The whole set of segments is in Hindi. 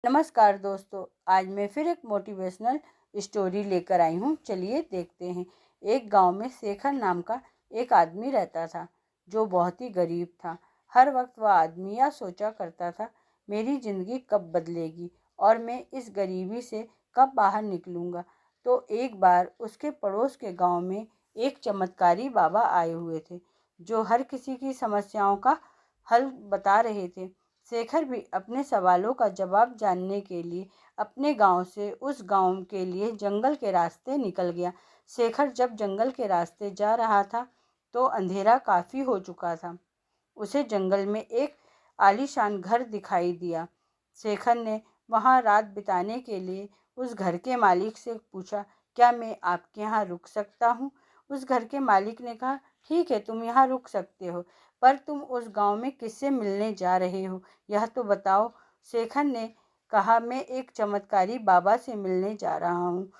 नमस्कार दोस्तों, आज मैं फिर एक मोटिवेशनल स्टोरी लेकर आई हूँ। चलिए देखते हैं। एक गांव में शेखर नाम का एक आदमी रहता था जो बहुत ही गरीब था। हर वक्त वह आदमी यह सोचा करता था, मेरी ज़िंदगी कब बदलेगी और मैं इस गरीबी से कब बाहर निकलूँगा। तो एक बार उसके पड़ोस के गांव में एक चमत्कारी बाबा आए हुए थे जो हर किसी की समस्याओं का हल बता रहे थे। शेखर भी अपने सवालों का जवाब जानने के लिए अपने गांव से उस गांव के लिए जंगल के रास्ते निकल गया। शेखर जब जंगल के रास्ते जा रहा था तो अंधेरा काफ़ी हो चुका था। उसे जंगल में एक आलीशान घर दिखाई दिया। शेखर ने वहां रात बिताने के लिए उस घर के मालिक से पूछा, क्या मैं आपके यहाँ रुक सकता हूँ? उस घर के मालिक ने कहा, ठीक है, तुम यहाँ रुक सकते हो, पर तुम उस गांव में किससे मिलने जा रहे हो, यह तो बताओ। शेखर ने कहा, मैं एक चमत्कारी बाबा से मिलने जा रहा हूँ,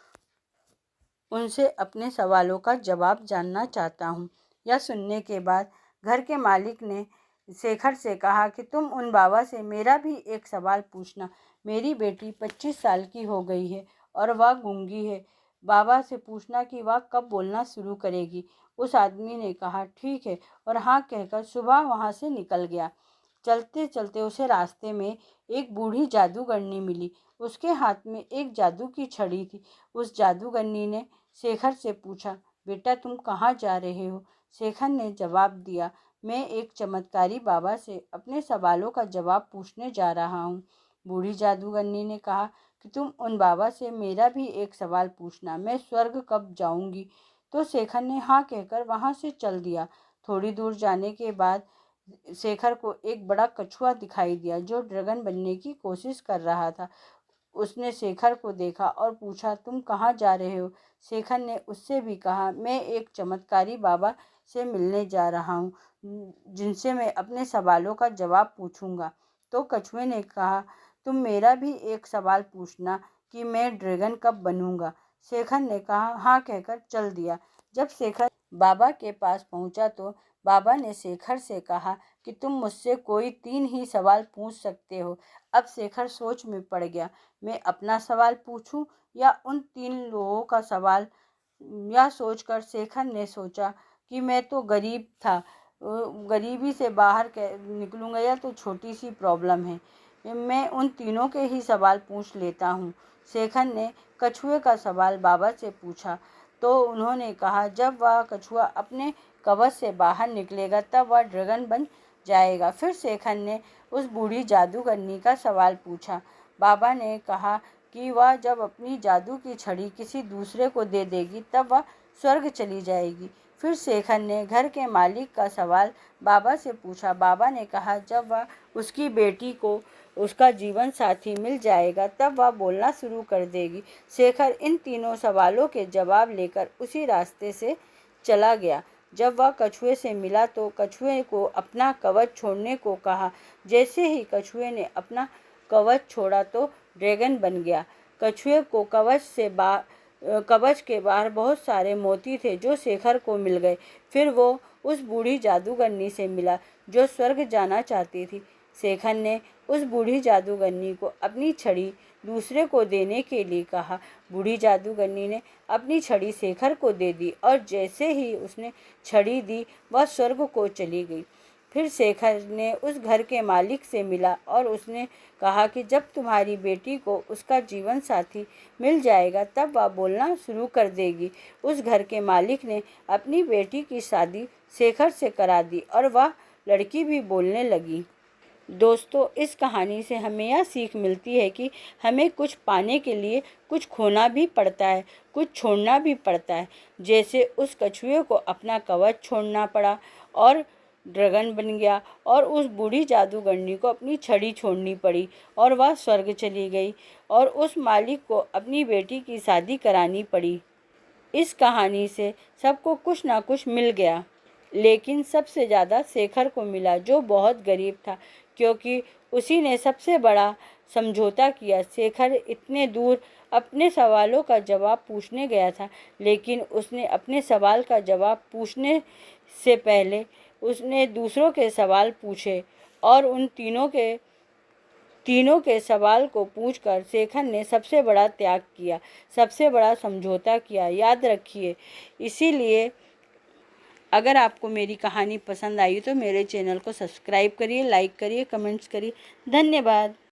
उनसे अपने सवालों का जवाब जानना चाहता हूँ। यह सुनने के बाद घर के मालिक ने शेखर से कहा कि तुम उन बाबा से मेरा भी एक सवाल पूछना। मेरी बेटी 25 साल की हो गई है और वह गूंगी है। बाबा से पूछना कि वह कब बोलना शुरू करेगी। उस आदमी ने कहा, ठीक है, और हाँ कहकर सुबह वहाँ से निकल गया। चलते चलते उसे रास्ते में एक बूढ़ी जादूगरनी मिली। उसके हाथ में एक जादू की छड़ी थी। उस जादूगरनी ने शेखर से पूछा, बेटा तुम कहाँ जा रहे हो? शेखर ने जवाब दिया, मैं एक चमत्कारी बाबा से अपने सवालों का जवाब पूछने जा रहा हूँ। बूढ़ी जादूगरनी ने कहा कि तुम उन बाबा से मेरा भी एक सवाल पूछना, मैं स्वर्ग कब जाऊँगी? तो शेखर ने हाँ कहकर वहाँ से चल दिया। थोड़ी दूर जाने के बाद शेखर को एक बड़ा कछुआ दिखाई दिया जो ड्रैगन बनने की कोशिश कर रहा था। उसने शेखर को देखा और पूछा, तुम कहाँ जा रहे हो? शेखर ने उससे भी कहा, मैं एक चमत्कारी बाबा से मिलने जा रहा हूँ जिनसे मैं अपने सवालों का जवाब पूछूंगा। तो कछुए ने कहा, तुम मेरा भी एक सवाल पूछना कि मैं ड्रैगन कब बनूंगा। शेखर ने कहा हाँ कहकर चल दिया। जब शेखर बाबा के पास पहुंचा तो बाबा ने शेखर से कहा कि तुम मुझसे कोई 3 ही सवाल पूछ सकते हो। अब शेखर सोच में पड़ गया, मैं अपना सवाल पूछूं या उन 3 लोगों का सवाल। यह सोचकर शेखर ने सोचा कि मैं तो गरीब था, गरीबी से बाहर निकलूंगा या तो छोटी सी प्रॉब्लम है, मैं उन तीनों के ही सवाल पूछ लेता हूँ। शेखर ने कछुए का सवाल बाबा से पूछा तो उन्होंने कहा, जब वह कछुआ अपने कवच से बाहर निकलेगा तब वह ड्रैगन बन जाएगा। फिर शेखर ने उस बूढ़ी जादूगरनी का सवाल पूछा। बाबा ने कहा कि वह जब अपनी जादू की छड़ी किसी दूसरे को दे देगी तब वह स्वर्ग चली जाएगी। फिर शेखर ने घर के मालिक का सवाल बाबा से पूछा। बाबा ने कहा, जब वह उसकी बेटी को उसका जीवन साथी मिल जाएगा तब वह बोलना शुरू कर देगी। शेखर इन तीनों सवालों के जवाब लेकर उसी रास्ते से चला गया। जब वह कछुए से मिला तो कछुए को अपना कवच छोड़ने को कहा। जैसे ही कछुए ने अपना कवच छोड़ा तो ड्रैगन बन गया। कछुए को कवच के बाहर बहुत सारे मोती थे जो शेखर को मिल गए। फिर वो उस बूढ़ी जादूगरनी से मिला जो स्वर्ग जाना चाहती थी। शेखर ने उस बूढ़ी जादूगरनी को अपनी छड़ी दूसरे को देने के लिए कहा। बूढ़ी जादूगरनी ने अपनी छड़ी शेखर को दे दी और जैसे ही उसने छड़ी दी वह स्वर्ग को चली गई। फिर शेखर ने उस घर के मालिक से मिला और उसने कहा कि जब तुम्हारी बेटी को उसका जीवन साथी मिल जाएगा तब वह बोलना शुरू कर देगी। उस घर के मालिक ने अपनी बेटी की शादी शेखर से करा दी और वह लड़की भी बोलने लगी। दोस्तों, इस कहानी से हमें यह सीख मिलती है कि हमें कुछ पाने के लिए कुछ खोना भी पड़ता है, कुछ छोड़ना भी पड़ता है। जैसे उस कछुए को अपना कवच छोड़ना पड़ा और ड्रैगन बन गया, और उस बूढ़ी जादूगरनी को अपनी छड़ी छोड़नी पड़ी और वह स्वर्ग चली गई, और उस मालिक को अपनी बेटी की शादी करानी पड़ी। इस कहानी से सबको कुछ ना कुछ मिल गया, लेकिन सबसे ज़्यादा शेखर को मिला जो बहुत गरीब था, क्योंकि उसी ने सबसे बड़ा समझौता किया। शेखर इतने दूर अपने सवालों का जवाब पूछने गया था, लेकिन उसने अपने सवाल का जवाब पूछने से पहले उसने दूसरों के सवाल पूछे और उन तीनों के सवाल को पूछकर शेखर ने सबसे बड़ा त्याग किया, सबसे बड़ा समझौता किया। याद रखिए, इसीलिए अगर आपको मेरी कहानी पसंद आई तो मेरे चैनल को सब्सक्राइब करिए, लाइक करिए, कमेंट्स करिए। धन्यवाद।